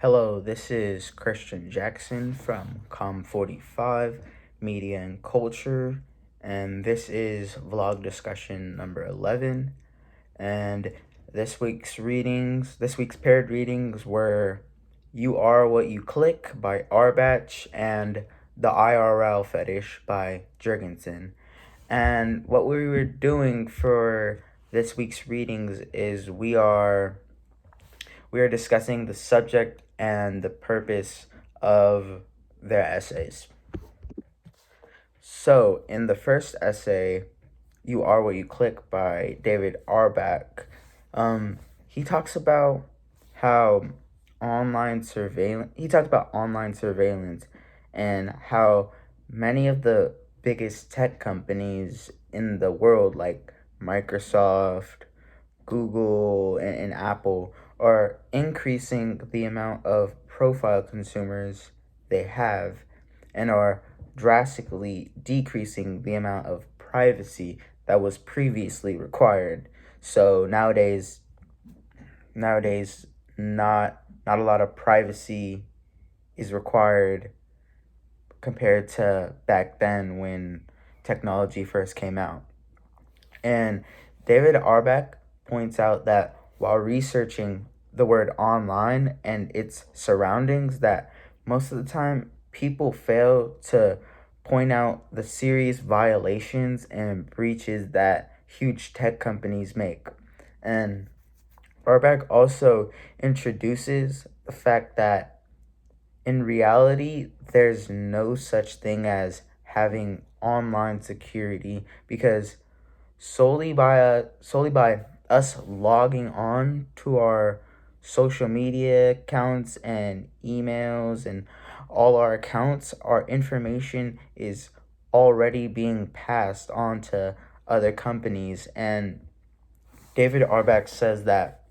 Hello, this is Christian Jackson from Com45 Media and Culture, and this is vlog discussion number 11. And this week's paired readings were You Are What You Click by Arbatch and The IRL Fetish by Jurgensen. And what we were doing for this week's readings is we are discussing the subject and the purpose of their essays. So, in the first essay, You Are What You Click by David Arback, he talks about how he talks about online surveillance and how many of the biggest tech companies in the world, like Microsoft, Google, and Apple, are increasing the amount of profile consumers they have and are drastically decreasing the amount of privacy that was previously required. So nowadays not a lot of privacy is required compared to back then when technology first came out. And David Arback points out that while researching the word online and its surroundings, that most of the time people fail to point out the serious violations and breaches that huge tech companies make. And Arback also introduces the fact that in reality, there's no such thing as having online security because solely by us logging on to our social media accounts and emails and all our accounts, our information is already being passed on to other companies. And David Arback says that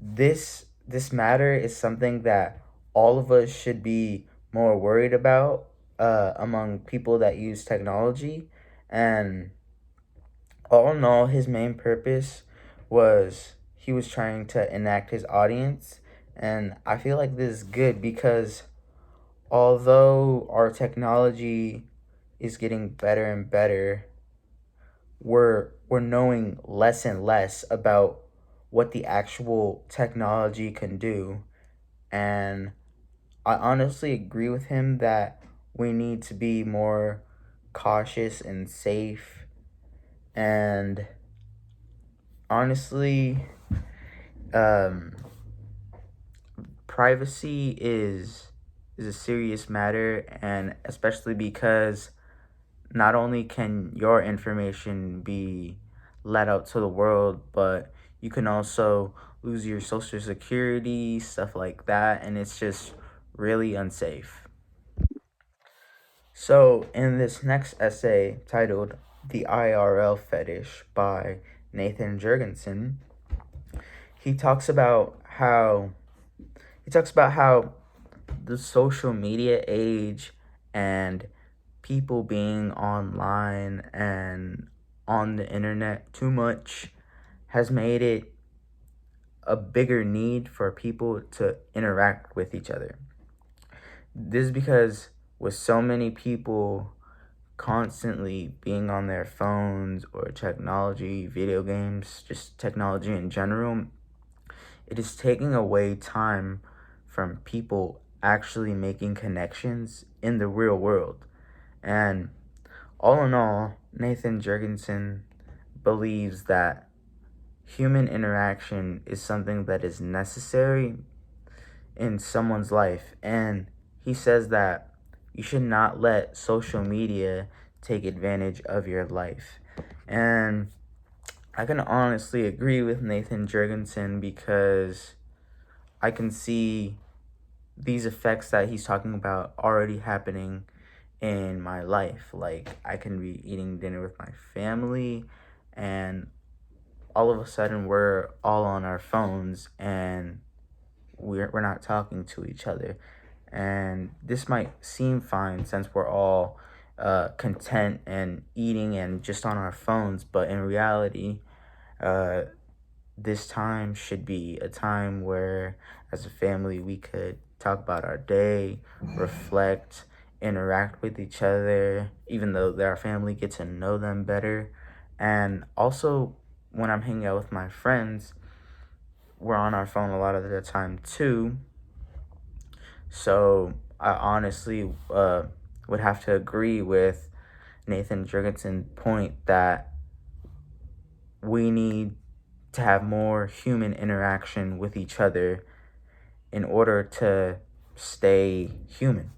this matter is something that all of us should be more worried about among people that use technology. And all in all, his main purpose was he was trying to enact his audience. And I feel like this is good because although our technology is getting better and better, we're knowing less and less about what the actual technology can do. And I honestly agree with him that we need to be more cautious and safe. And honestly, um, privacy is a serious matter, and especially because not only can your information be let out to the world, but you can also lose your social security, stuff like that, and it's just really unsafe. So, in this next essay titled The IRL Fetish by Nathan Jurgensen, he talks about how he talks about how the social media age and people being online and on the internet too much has made it a bigger need for people to interact with each other. This is because with so many people constantly being on their phones or technology, video games, just technology in general, it is taking away time from people actually making connections in the real world. And all in all, Nathan Jurgensen believes that human interaction is something that is necessary in someone's life. And he says that you should not let social media take advantage of your life. And I can honestly agree with Nathan Jurgensen because I can see these effects that he's talking about already happening in my life. Like, I can be eating dinner with my family, and all of a sudden we're all on our phones and we're not talking to each other. And this might seem fine since we're all content and eating and just on our phones, but in reality, uh, this time should be a time where, as a family, we could talk about our day, reflect, interact with each other, even though they're our family, get to know them better. And also, when I'm hanging out with my friends, we're on our phone a lot of the time too. So I honestly would have to agree with Nathan Jurgensen's point that we need to have more human interaction with each other in order to stay human.